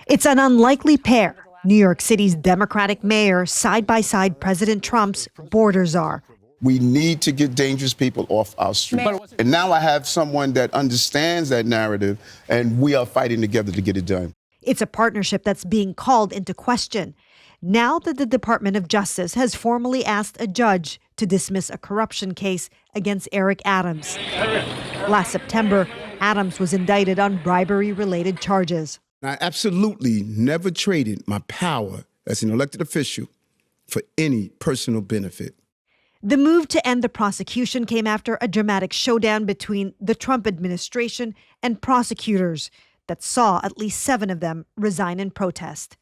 It's an unlikely pair. New York City's Democratic mayor, side by side President Trump's borders are. We need to get dangerous people off our streets. And now I have someone that understands that narrative, and we are fighting together to get it done. It's a partnership that's being called into question now that the Department of Justice has formally asked a judge to dismiss a corruption case against Eric Adams. Last September, Adams was indicted on bribery-related charges. I absolutely never traded my power as an elected official for any personal benefit. The move to end the prosecution came after a dramatic showdown between the Trump administration and prosecutors that saw at least 7 of them resign in protest.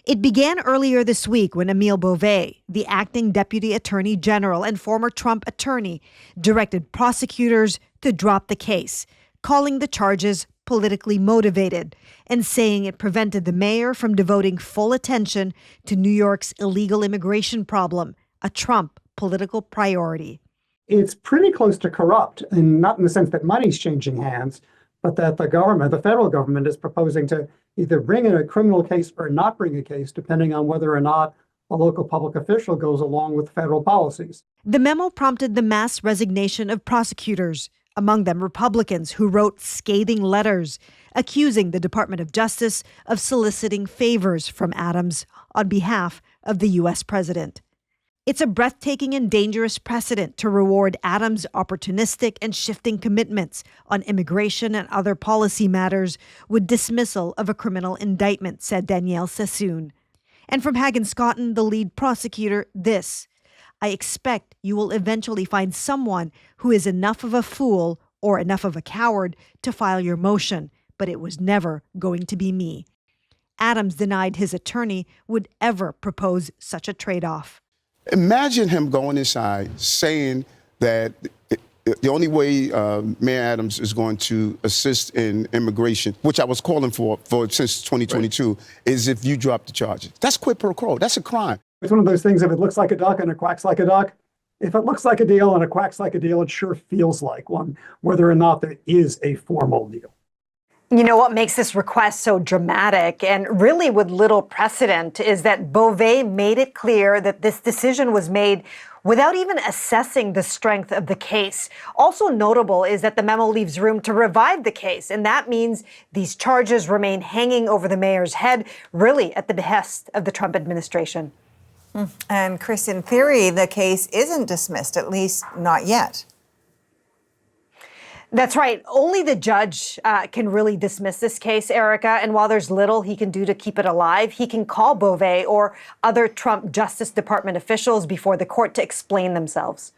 It began earlier this week when Emile Beauvais, the acting deputy attorney general and former Trump attorney, directed prosecutors to drop the case, calling the charges politically motivated and saying it prevented the mayor from devoting full attention to New York's illegal immigration problem, a Trump political priority. It's pretty close to corrupt, and not in the sense that money's changing hands, but that the government, the federal government, is proposing to either bring in a criminal case or not bring a case, depending on whether or not a local public official goes along with federal policies. The memo prompted the mass resignation of prosecutors, among them Republicans who wrote scathing letters accusing the Department of Justice of soliciting favors from Adams on behalf of the U.S. president. It's a breathtaking and dangerous precedent to reward Adams' opportunistic and shifting commitments on immigration and other policy matters with dismissal of a criminal indictment, said Danielle Sassoon. And from Hagen-Scotton, the lead prosecutor, this: I expect you will eventually find someone who is enough of a fool or enough of a coward to file your motion, but it was never going to be me. Adams denied his attorney would ever propose such a trade-off. Imagine him going inside saying that the only way Mayor Adams is going to assist in immigration, which I was calling for since 2022, is if you drop the charges. That's quid pro quo. That's a crime. It's one of those things, if it looks like a duck and it quacks like a duck, if it looks like a deal and it quacks like a deal, it sure feels like one, whether or not there is a formal deal. You know what makes this request so dramatic and really with little precedent is that Beauvais made it clear that this decision was made without even assessing the strength of the case. Also notable is that the memo leaves room to revive the case, and that means these charges remain hanging over the mayor's head, really at the behest of the Trump administration. And Chris, in theory, the case isn't dismissed, at least not yet. That's right. Only the judge can really dismiss this case, Erica. And while there's little he can do to keep it alive, he can call Beauvais or other Trump Justice Department officials before the court to explain themselves.